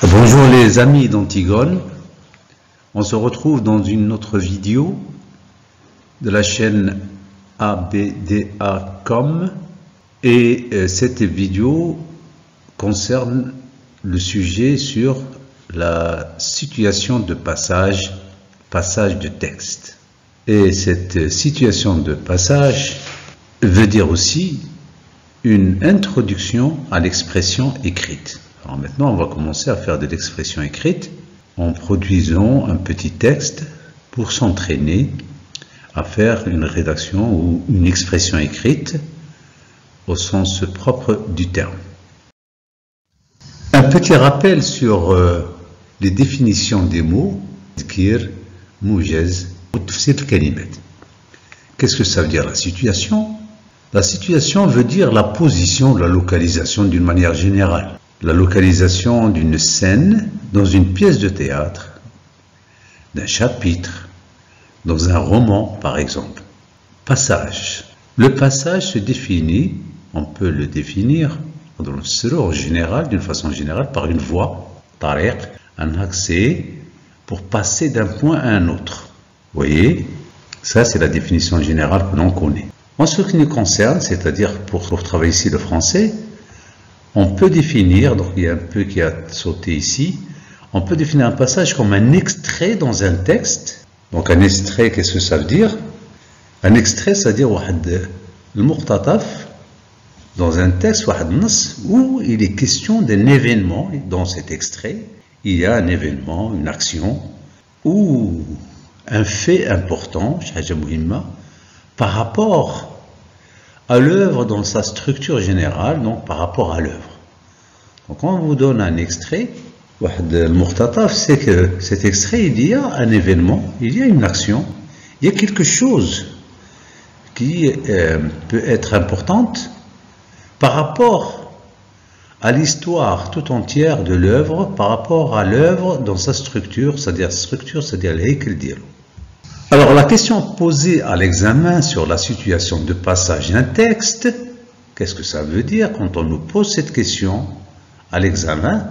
Bonjour les amis d'Antigone, on se retrouve dans une autre vidéo de la chaîne ABDA.com et cette vidéo concerne le sujet sur la situation de passage de texte. Et cette situation de passage veut dire aussi une introduction à l'expression écrite. Alors maintenant, on va commencer à faire de l'expression écrite en produisant un petit texte pour s'entraîner à faire une rédaction ou une expression écrite au sens propre du terme. Un petit rappel sur les définitions des mots. Tkir, moujaz, ou tafsir al-kalimat. Qu'est-ce que ça veut dire la situation? La situation veut dire la position, la localisation d'une manière générale. La localisation d'une scène dans une pièce de théâtre, d'un chapitre, dans un roman par exemple. Passage. Le passage se définit, on peut le définir en général, d'une façon générale, par une voie, tariq, un accès pour passer d'un point à un autre. Vous voyez, ça c'est la définition générale que l'on connaît. En ce qui nous concerne, c'est-à-dire pour travailler ici le français, on peut définir, donc il y a un peu qui a sauté ici, on peut définir un passage comme un extrait dans un texte. Donc un extrait, qu'est-ce que ça veut dire? Un extrait, c'est-à-dire le muqtataf dans un texte, où il est question d'un événement. Dans cet extrait, il y a un événement, une action, ou un fait important, par rapport à l'œuvre dans sa structure générale, donc par rapport à l'œuvre. Donc quand on vous donne un extrait, le muqtataf, c'est que cet extrait, il y a un événement, il y a une action, il y a quelque chose qui peut être importante par rapport à l'histoire tout entière de l'œuvre, par rapport à l'œuvre dans sa structure, c'est-à-dire l'haykel dialo. Alors la question posée à l'examen sur la situation de passage d'un texte, qu'est-ce que ça veut dire quand on nous pose cette question à l'examen?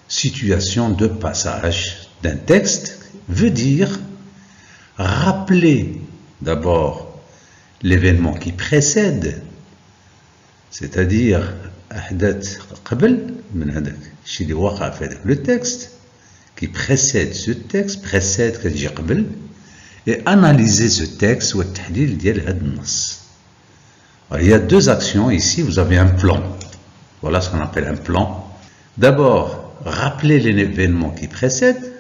Situation de passage d'un texte veut dire rappeler d'abord l'événement qui précède, c'est-à-dire le texte qui précède ce texte, et analyser ce texte. Alors, il y a deux actions ici, vous avez un plan. Voilà ce qu'on appelle un plan. D'abord, rappeler l'événement qui précède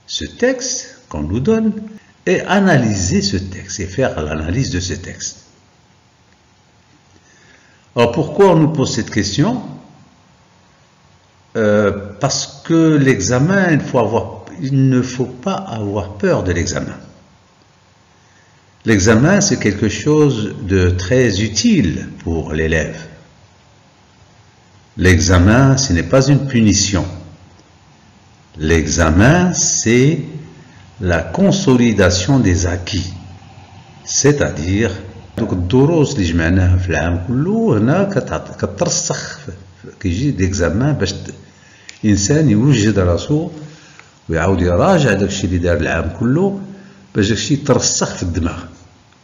ce texte qu'on nous donne et analyser ce texte et faire l'analyse de ce texte. Alors pourquoi on nous pose cette question? Parce que l'examen, il ne faut pas avoir peur de l'examen. L'examen, c'est quelque chose de très utile pour l'élève. L'examen, ce n'est pas une punition. L'examen, c'est la consolidation des acquis. C'est-à-dire, donc الدروس اللي جمعناها في العام كله هنا كترسخ كيجي ديكزامان باش الانسان يوجد راسو ويعاود يراجع داكشي اللي دار العام كله باش داكشي يترسخ في الدماغ.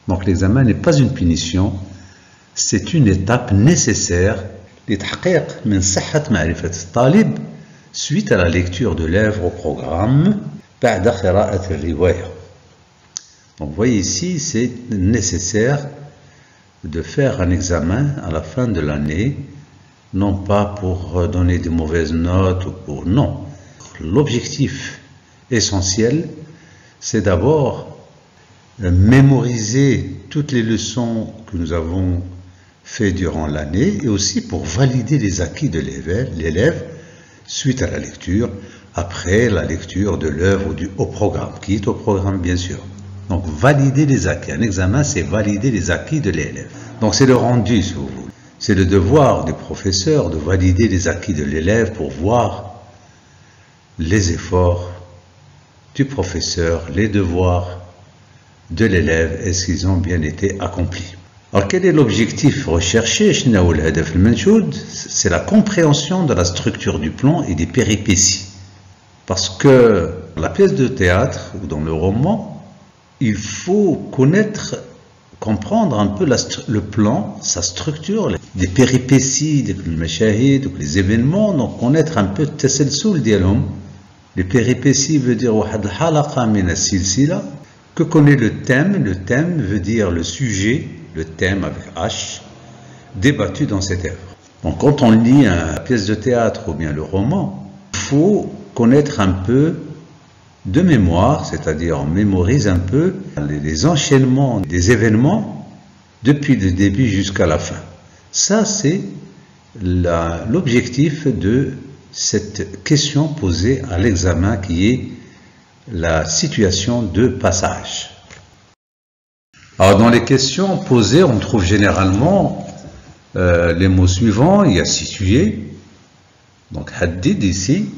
Donc l'examen n'est pas une punition, c'est une étape nécessaire لتحقيق من صحة معرفة الطالب suite à la lecture de l'œuvre au programme بعد قراءة الرواية. Donc vous voyez ici, c'est nécessaire de faire un examen à la fin de l'année, non pas pour donner de mauvaises notes ou pour... Non. L'objectif essentiel, c'est d'abord mémoriser toutes les leçons que nous avons faites durant l'année et aussi pour valider les acquis de l'élève suite à la lecture, après la lecture de l'œuvre au programme, qui est au programme bien sûr. Donc valider les acquis. Un examen, c'est valider les acquis de l'élève. Donc c'est le rendu, si vous voulez. C'est le devoir du professeur de valider les acquis de l'élève pour voir les efforts du professeur, les devoirs de l'élève, est-ce qu'ils ont bien été accomplis. Alors quel est l'objectif recherché? C'est la compréhension de la structure du plan et des péripéties. Parce que la pièce de théâtre ou dans le roman, il faut comprendre un peu le plan, sa structure, les péripéties, les événements, donc connaître un peu التسلسل ديالهم. Les péripéties veut dire واحد الحلقة من السلسلة. Que connaît le thème? Le thème veut dire le sujet, le thème avec H, débattu dans cette œuvre. Donc quand on lit une pièce de théâtre ou bien le roman, il faut connaître un peu de mémoire, c'est-à-dire on mémorise un peu les enchaînements des événements depuis le début jusqu'à la fin. Ça, c'est l'objectif de cette question posée à l'examen qui est la situation de passage. Alors dans les questions posées, on trouve généralement les mots suivants. Il y a situé, donc haddid ici,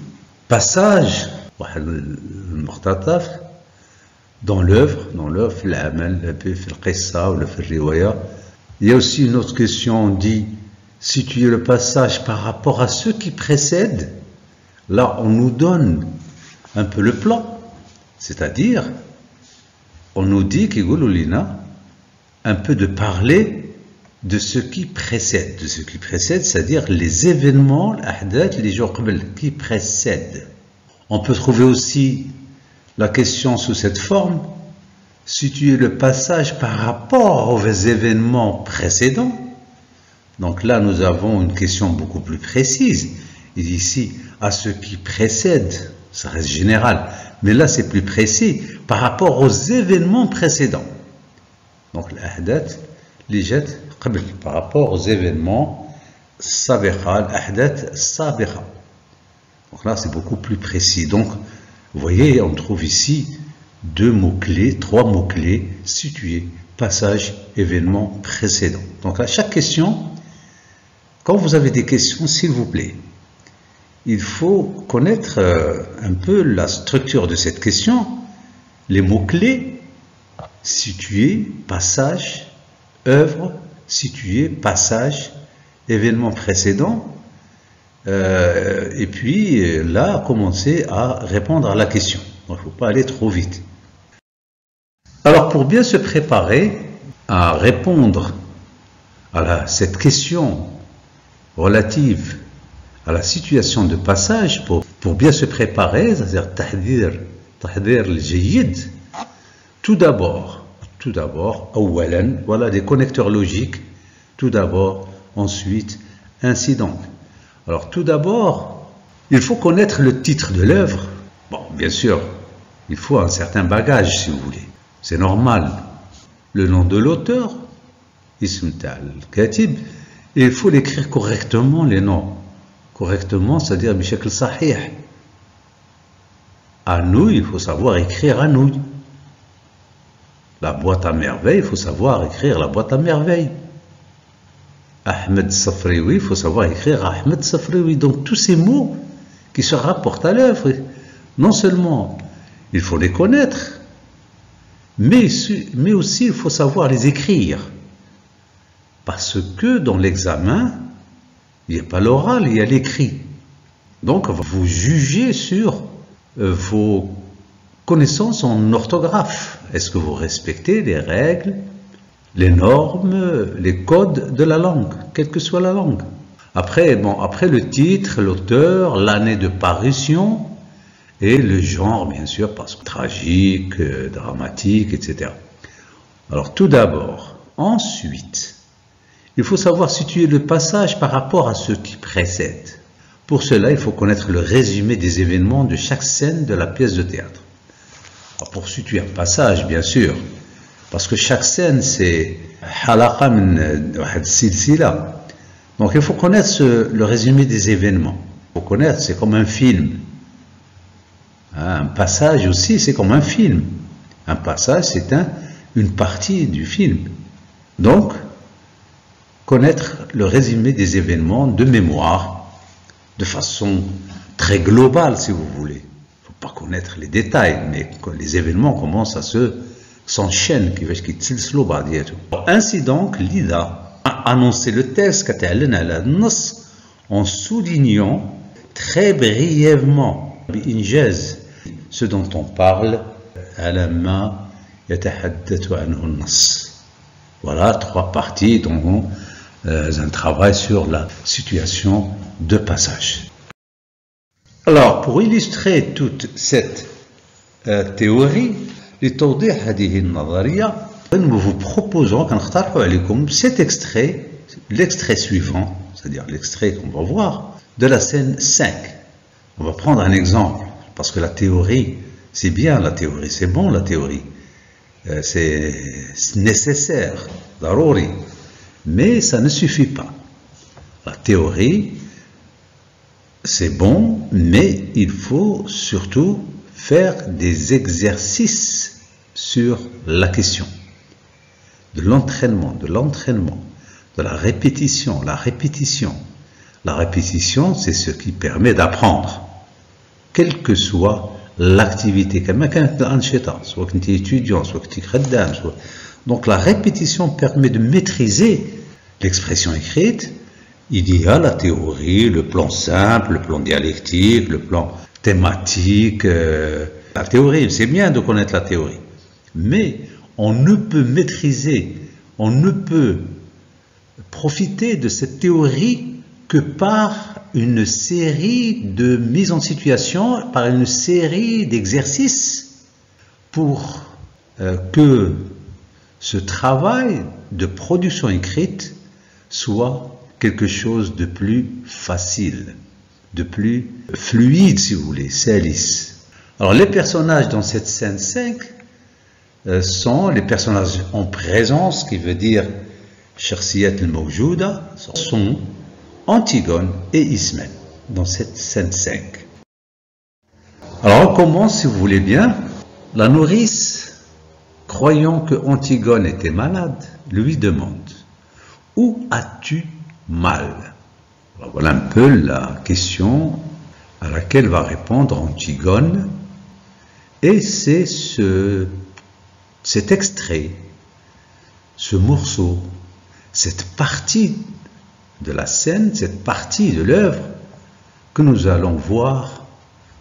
passage, dans l'œuvre, il y a aussi une autre question, on dit situer le passage par rapport à ceux qui précèdent. Là, on nous donne un peu le plan, c'est-à-dire, on nous dit un peu de parler de ce qui précède, c'est-à-dire les événements, les jours qui précèdent. On peut trouver aussi la question sous cette forme, situer le passage par rapport aux événements précédents. Donc là, nous avons une question beaucoup plus précise. Et ici, à ce qui précède, ça reste général, mais là c'est plus précis, par rapport aux événements précédents. Donc l'ahdath, l'ijat, par rapport aux événements sabiqa, l'ahdath sabiqa. Donc là c'est beaucoup plus précis. Donc vous voyez, on trouve ici trois mots-clés situés, passage, événement précédent. Donc à chaque question, quand vous avez des questions, s'il vous plaît, il faut connaître un peu la structure de cette question, les mots-clés, situé, passage, œuvre, situé, passage, événement précédent, et puis là, commencer à répondre à la question. Donc, il ne faut pas aller trop vite. Alors, pour bien se préparer à répondre à cette question relative à la situation de passage, pour bien se préparer, c'est-à-dire tahdir al-jayyid, tout d'abord, awalan, voilà des connecteurs logiques, tout d'abord, ensuite, ainsi donc. Alors tout d'abord, il faut connaître le titre de l'œuvre. Bon, bien sûr, il faut un certain bagage, si vous voulez. C'est normal. Le nom de l'auteur, ism al-katib, et il faut l'écrire correctement, les noms. Correctement, c'est-à-dire bishakl sahih. Anouilh, il faut savoir écrire Anouilh. La boîte à merveille, il faut savoir écrire la boîte à merveille. Ahmed Safriwi, il faut savoir écrire Ahmed Safriwi. Donc tous ces mots qui se rapportent à l'œuvre, non seulement il faut les connaître, mais aussi il faut savoir les écrire. Parce que dans l'examen, il n'y a pas l'oral, il y a l'écrit. Donc vous jugez sur vos connaissances en orthographe. Est-ce que vous respectez les règles, les normes, les codes de la langue, quelle que soit la langue? Après le titre, l'auteur, l'année de parution et le genre, bien sûr, parce que tragique, dramatique, etc. Alors tout d'abord, ensuite, il faut savoir situer le passage par rapport à ceux qui précèdent. Pour cela, il faut connaître le résumé des événements de chaque scène de la pièce de théâtre. Alors, pour situer un passage, bien sûr, parce que chaque scène, c'est halaqa min wahad silsila. Donc, il faut connaître le résumé des événements. Il faut connaître, c'est comme un film. Un passage aussi, c'est comme un film. Un passage, c'est une partie du film. Donc, connaître le résumé des événements de mémoire, de façon très globale, si vous voulez. Il ne faut pas connaître les détails, mais les événements commencent à se s'enchaînent, qui تسلسلوا بعضياتهم. Ainsi donc, l'IDA a annoncé le texte كتعلن على النص en soulignant très brièvement بإنجاز ce dont on parle على ما يتحدث عنه النص. Voilà 3 parties dont un travail sur la situation de passage. Alors, pour illustrer toute cette théorie, لتوضيح هذه النظرية, nous vous proposons cet extrait, l'extrait suivant, c'est-à-dire l'extrait qu'on va voir, de la scène 5. On va prendre un exemple, parce que la théorie, c'est bien, la théorie, c'est bon, la théorie. C'est nécessaire, ضروري, mais ça ne suffit pas. La théorie, c'est bon, mais il faut surtout faire des exercices sur la question. De l'entraînement, de la répétition, la répétition. La répétition, c'est ce qui permet d'apprendre, quelle que soit l'activité. Soit que tu es étudiant, soit que tu es خدام, donc la répétition permet de maîtriser l'expression écrite. Il y a la théorie, le plan simple, le plan dialectique, le plan thématique. La théorie, c'est bien de connaître la théorie. Mais on ne peut maîtriser, on ne peut profiter de cette théorie que par une série de mises en situation, par une série d'exercices pour que ce travail de production écrite soit quelque chose de plus facile, de plus fluide, si vous voulez, salis. Alors les personnages dans cette scène 5 sont les personnages en présence, qui veut dire Shakhsiyat al-Mawjouda, sont Antigone et Ismène dans cette scène 5. Alors on commence, si vous voulez bien. La nourrice, croyant que Antigone était malade, lui demande: où as-tu mal? Alors, voilà un peu la question à laquelle va répondre Antigone, et c'est cet extrait, ce morceau, cette partie de la scène, cette partie de l'œuvre que nous allons voir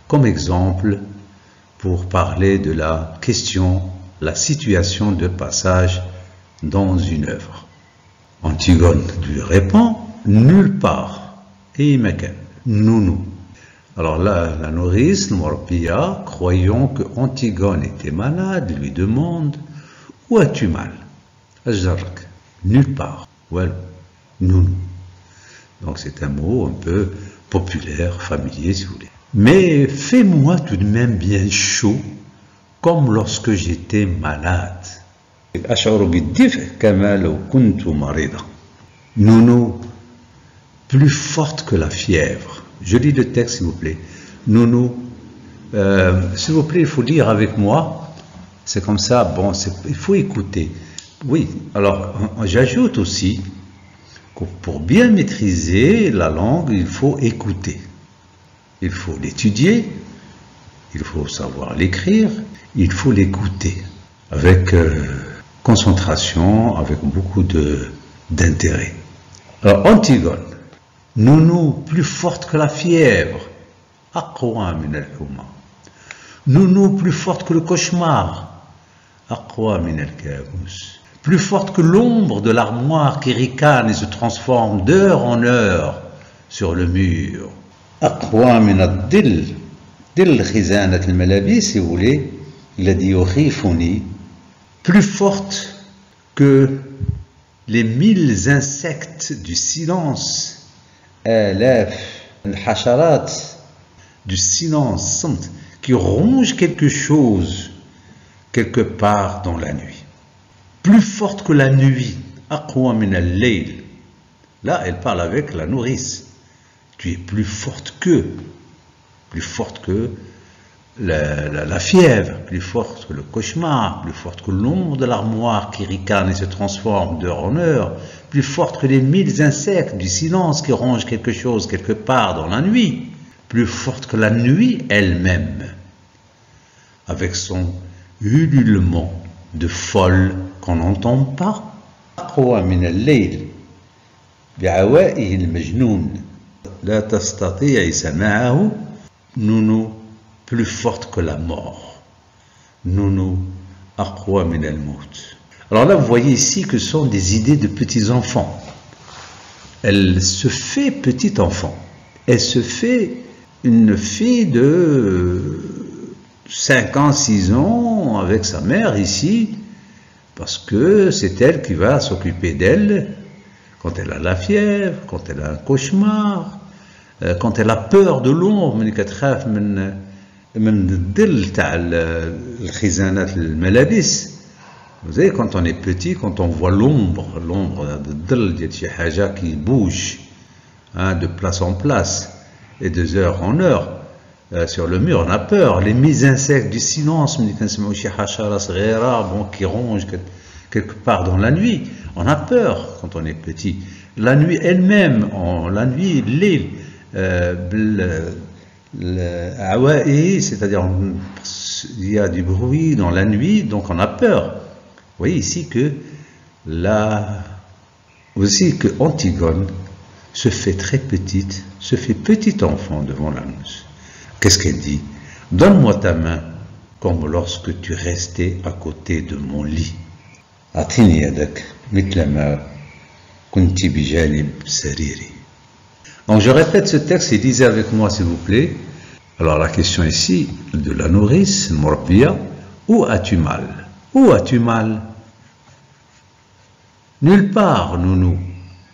comme exemple pour parler de la question, la situation de passage dans une œuvre. Antigone lui répond: nulle part. Et Makan, nounou. Alors là, la nourrice, Mourpia, croyant que Antigone était malade, lui demande: où as-tu mal? Ajdarak, nulle part. Well, nounou. Donc c'est un mot un peu populaire, familier, si vous voulez. Mais fais-moi tout de même bien chaud, comme lorsque j'étais malade. Nounou, plus forte que la fièvre. Je lis le texte, s'il vous plaît. Nounou, s'il vous plaît, il faut lire avec moi. C'est comme ça, bon, il faut écouter. Oui, alors j'ajoute aussi que pour bien maîtriser la langue, il faut écouter. Il faut l'étudier, il faut savoir l'écrire, il faut l'écouter avec concentration, avec beaucoup d'intérêt. Alors Antigone, nounou plus forte que la fièvre, aqwa min al-huma. Nounou plus forte que le cauchemar, aqwa min al-kabus. Plus forte que l'ombre de l'armoire qui ricane et se transforme d'heure en heure sur le mur. Aqwa min ad-dil. Dil khizanat al-malabis, si vous voulez, il a dit yukhifuni. Plus forte que les 1000 insectes du silence, alaf al-hasharat, du silence, qui rongent quelque chose quelque part dans la nuit. Plus forte que la nuit, aqwa min al-layl. Là, elle parle avec la nourrice. Tu es plus forte que la fièvre, plus forte que le cauchemar, plus forte que l'ombre de l'armoire qui ricane et se transforme d'heure en heure, plus forte que les 1000 insectes du silence qui rongent quelque chose quelque part dans la nuit, plus forte que la nuit elle-même, avec son ululement de folle qu'on n'entend pas. أقوى من الليل بعوائه المجنون لا تستطيع سماعه. Nounou, plus forte que la mort. Nounou, أقوى من الموت. Alors là, vous voyez ici que ce sont des idées de petits-enfants. Elle se fait petit-enfant. Elle se fait une fille de 5 ans, 6 ans avec sa mère ici, parce que c'est elle qui va s'occuper d'elle quand elle a la fièvre, quand elle a un cauchemar, quand elle a peur de l'ombre, vous savez, quand on est petit, quand on voit l'ombre qui bouge de place en place et de heure en heure sur le mur, on a peur. Les insectes du silence qui rongent quelque part dans la nuit, on a peur quand on est petit. La nuit elle-même, la nuit, l'île, c'est-à-dire il y a du bruit dans la nuit, donc on a peur. Vous voyez ici que Antigone se fait très petite, se fait petit enfant devant la noce. Qu'est-ce qu'elle dit? Donne-moi ta main comme lorsque tu restais à côté de mon lit. أعطيني يدك مثل ما كنت بجانب سريري. Donc je répète ce texte et lisez avec moi s'il vous plaît. Alors la question ici de la nourrice, Morbia, où as-tu mal? Où as-tu mal? Nulle part, nounou,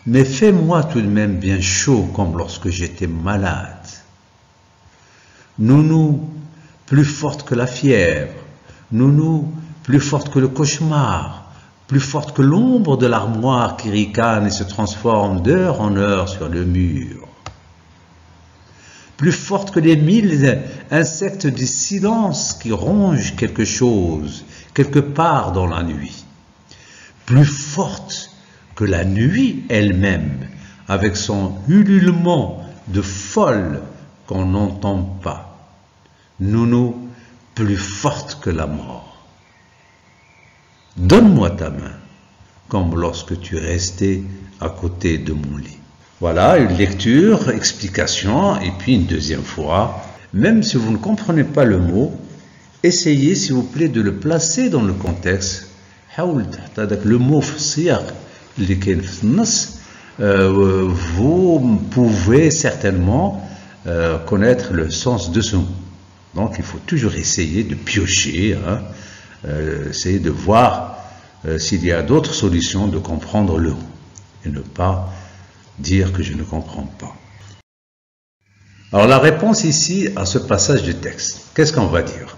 mais fais-moi tout de même bien chaud comme lorsque j'étais malade. Nounou, plus forte que la fièvre. Nounou, plus forte que le cauchemar. Plus forte que l'ombre de l'armoire qui ricane et se transforme d'heure en heure sur le mur. Plus forte que les 1000 insectes du silence qui rongent quelque chose, quelque part dans la nuit. Plus forte que la nuit elle-même, avec son ululement de folle qu'on n'entend pas. Nounou, plus forte que la mort. Donne-moi ta main, comme lorsque tu restais à côté de mon lit. Voilà, une lecture, explication, et puis une deuxième fois. Même si vous ne comprenez pas le mot, essayez, s'il vous plaît, de le placer dans le contexte. Le mot vous pouvez certainement connaître le sens de ce mot. Donc, il faut toujours essayer de piocher, essayer de voir s'il y a d'autres solutions de comprendre le mot et ne pas dire que je ne comprends pas. Alors la réponse ici à ce passage du texte, qu'est-ce qu'on va dire?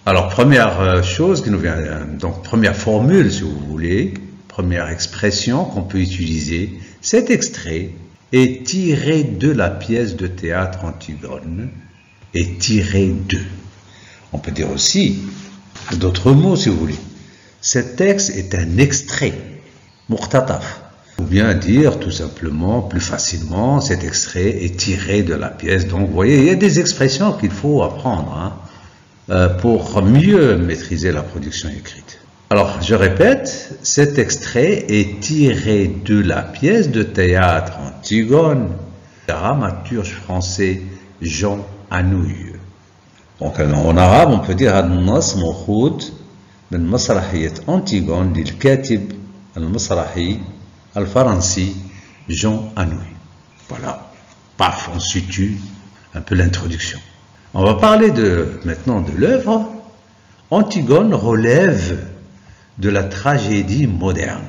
Alors première chose qui nous vient, donc première formule si vous voulez, première expression qu'on peut utiliser, cet extrait est tiré de la pièce de théâtre Antigone, est tiré de. On peut dire aussi d'autres mots si vous voulez. Ce texte est un extrait, muqtataf. Ou bien dire tout simplement, plus facilement, cet extrait est tiré de la pièce. Donc vous voyez, il y a des expressions qu'il faut apprendre pour mieux maîtriser la production écrite. Alors je répète, cet extrait est tiré de la pièce de théâtre Antigone, dramaturge français Jean Anouilh. Donc en arabe on peut dire النص مأخوذ من مسرحية أنتيغون للكاتب المسرحي الفرنسي Jean Anouilh. Voilà, paf, on situe un peu l'introduction. On va parler maintenant de l'œuvre. Antigone relève de la tragédie moderne.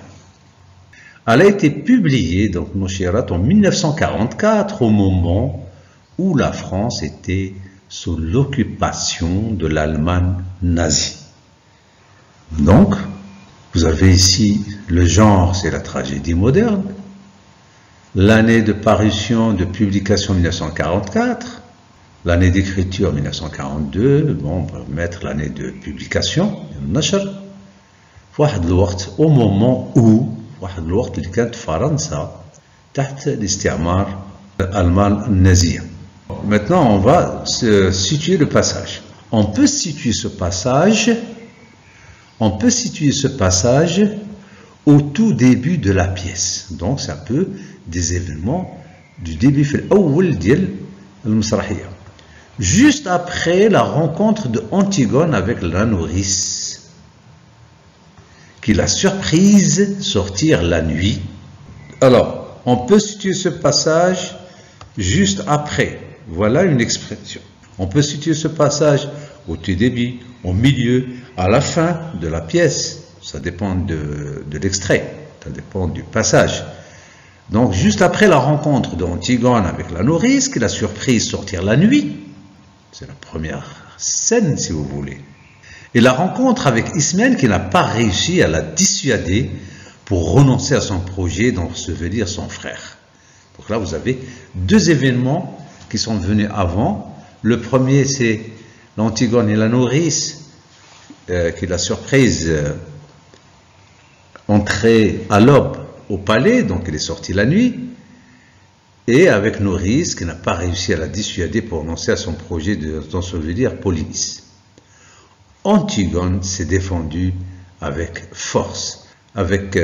Elle a été publiée, donc Noshirat, en 1944, au moment où la France était sous l'occupation de l'Allemagne nazie. Donc, vous avez ici le genre, c'est la tragédie moderne. L'année de parution, de publication 1944. L'année d'écriture 1942. Bon, on peut mettre l'année de publication, au moment où Maintenant, on va situer le passage. On peut situer ce passage On peut situer ce passage au tout début de la pièce. Donc, ça peut des événements du début, juste après la rencontre de Antigone avec la nourrice, qui l'a surprise sortir la nuit. Alors, on peut situer ce passage juste après. Voilà une expression. On peut situer ce passage au tout début, au milieu, à la fin de la pièce. Ça dépend de l'extrait, ça dépend du passage. Donc, juste après la rencontre d'Antigone avec la nourrice, qui l'a surprise sortir la nuit, c'est la première scène, si vous voulez. Et la rencontre avec Ismène, qui n'a pas réussi à la dissuader pour renoncer à son projet, donc se veut dire son frère. Donc là, vous avez deux événements qui sont venus avant. Le premier, c'est l'Antigone et la nourrice, qui l'a surprise entrée à l'aube au palais, donc il est sorti la nuit, et avec nourrice, qui n'a pas réussi à la dissuader pour renoncer à son projet dans ce veut dire Polynice. Antigone s'est défendu avec force. Avec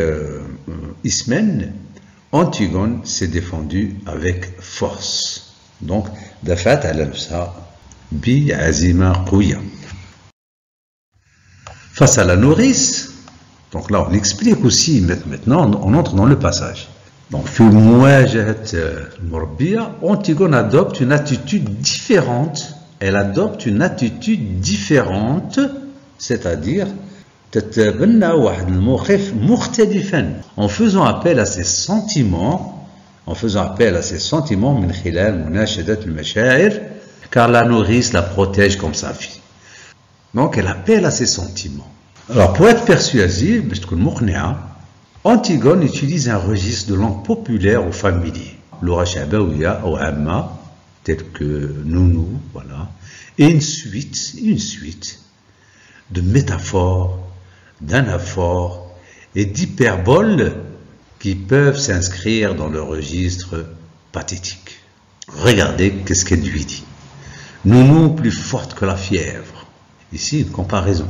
Ismène, Antigone s'est défendu avec force. Donc, dafat ala nafsa bi azima qouya. Face à la nourrice, donc là on explique aussi, maintenant on entre dans le passage. Donc, Antigone adopte une attitude différente. Elle adopte une attitude différente, c'est-à-dire en faisant appel à ses sentiments, car la nourrice la protège comme sa fille. Donc elle appelle à ses sentiments. Alors pour être persuasive, Antigone utilise un registre de langue populaire ou familier, Lugha shabawiya ou amma, tel que nounou, voilà, et une suite de métaphores, d'anaphores et d'hyperboles qui peuvent s'inscrire dans le registre pathétique. Regardez qu'est-ce qu'elle lui dit. Nounou plus forte que la fièvre. Ici, une comparaison.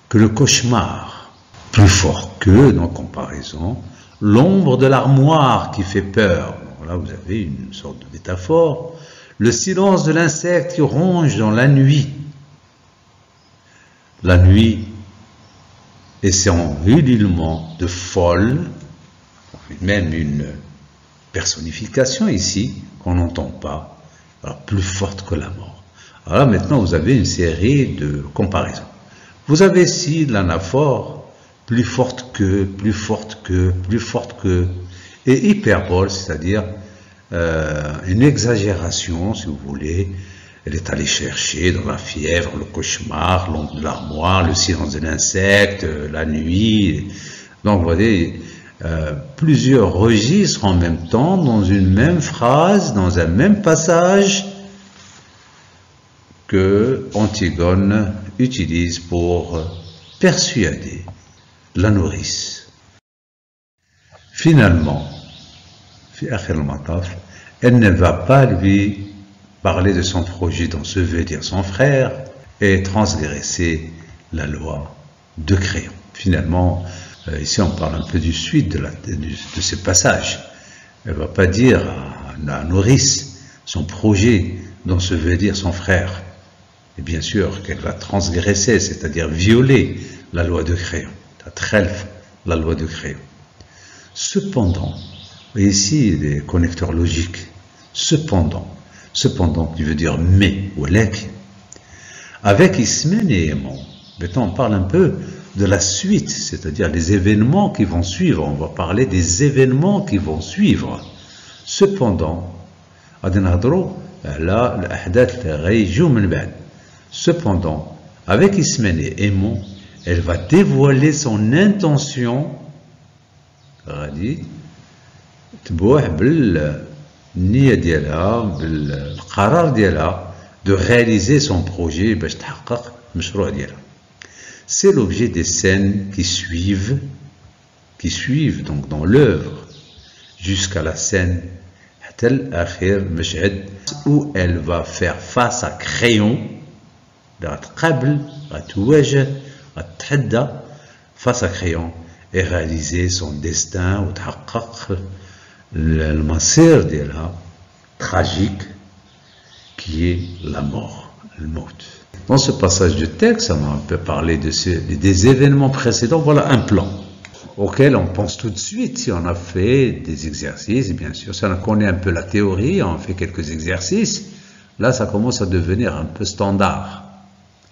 Que le cauchemar, plus fort que, dans comparaison, l'ombre de l'armoire qui fait peur. Donc là, vous avez une sorte de métaphore. Le silence de l'insecte qui ronge dans la nuit. La nuit et son ululement de folle, même une personnification ici qu'on n'entend pas, alors plus forte que la mort. Alors là, maintenant, vous avez une série de comparaisons. Vous avez ici l'anaphore, plus forte que, plus forte que, plus forte que, et hyperbole, c'est-à-dire une exagération, si vous voulez. Elle est allée chercher dans la fièvre, le cauchemar, l'ombre de l'armoire, le silence de l'insecte, la nuit. Donc, vous voyez, plusieurs registres en même temps, dans une même phrase, dans un même passage, que Antigone utilise pour persuader la nourrice. Finalement, elle ne va pas lui parler de son projet dont se veut dire son frère et transgresser la loi de Créon. Finalement, ici on parle un peu du suite de ce passage. Elle ne va pas dire à la nourrice son projet dont se veut dire son frère. Et bien sûr qu'elle va transgresser, c'est-à-dire violer la loi de Créon, la loi de Créon. Cependant, et ici les connecteurs logiques, cependant qui veut dire mais, ou avec Ismène et Aimon, maintenant on parle un peu de la suite, c'est-à-dire les événements qui vont suivre, on va parler des événements qui vont suivre. Cependant, avec Ismène et Aimon, elle va dévoiler son intention, de réaliser son projet. C'est l'objet des scènes qui suivent donc dans l'œuvre jusqu'à la scène où elle va faire face à Créon, التحدى face à crayon et réaliser son destin وتحقق المصير ديالها tragique qui est la mort, le maut. Dans ce passage de texte, on a un peu parlé des événements précédents. Voilà un plan auquel on pense tout de suite si on a fait des exercices. Bien sûr, si on connaît un peu la théorie, on fait quelques exercices. Là, ça commence à devenir un peu standard.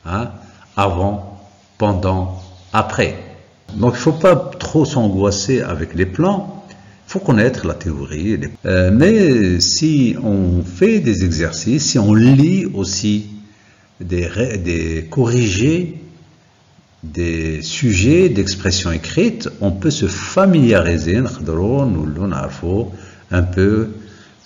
Hein? Avant, pendant, après. Donc, il ne faut pas trop s'angoisser avec les plans. Il faut connaître la théorie. Mais si on fait des exercices, si on lit aussi corriger des sujets d'expression écrite, on peut se familiariser un peu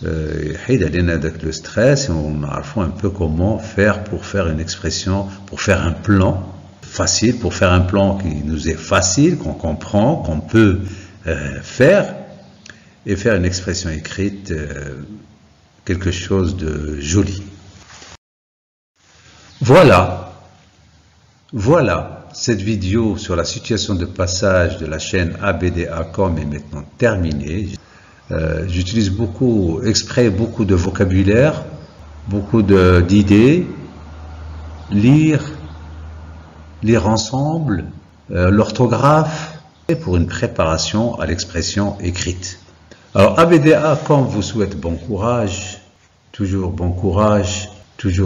le stress, et on a un peu comment faire pour faire une expression, pour faire un plan facile, pour faire un plan qui nous est facile, qu'on comprend, qu'on peut faire, et faire une expression écrite, quelque chose de joli. Voilà, cette vidéo sur la situation de passage de la chaîne ABDA.com est maintenant terminée. J'utilise exprès beaucoup de vocabulaire, beaucoup d'idées, lire ensemble, l'orthographe, pour une préparation à l'expression écrite. Alors ABDA.com vous souhaite bon courage, toujours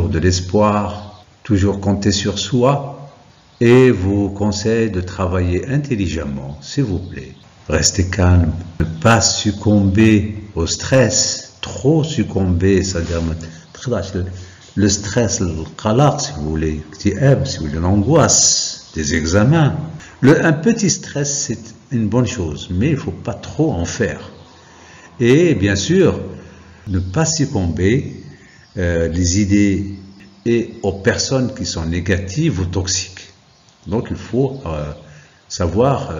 de l'espoir, toujours compter sur soi, et vous conseille de travailler intelligemment, s'il vous plaît. Restez calme, ne pas succomber au stress, trop succomber, c'est-à-dire le stress, le qalaq, si vous voulez, l'angoisse des examens. Un petit stress, c'est une bonne chose, mais il ne faut pas trop en faire. Et bien sûr, ne pas succomber les idées et aux personnes qui sont négatives ou toxiques. Donc il faut savoir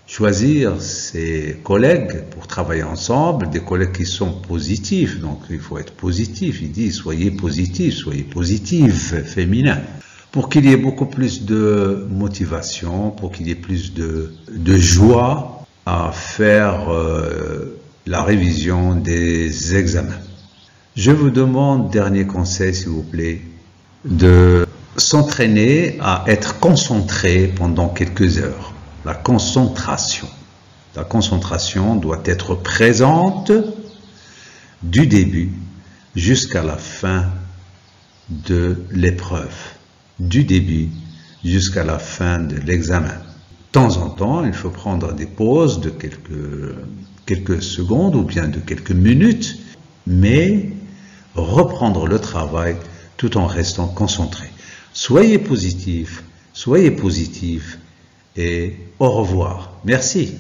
choisir ses collègues pour travailler ensemble, des collègues qui sont positifs. Donc il faut être positif. Il dit soyez positif, féminin. Pour qu'il y ait beaucoup plus de motivation, pour qu'il y ait plus de joie à faire la révision des examens. Je vous demande, dernier conseil s'il vous plaît, de s'entraîner à être concentré pendant quelques heures. La concentration doit être présente du début jusqu'à la fin de l'épreuve, du début jusqu'à la fin de l'examen. De temps en temps, il faut prendre des pauses de quelques secondes ou bien de quelques minutes, mais reprendre le travail tout en restant concentré. Soyez positif et au revoir. Merci.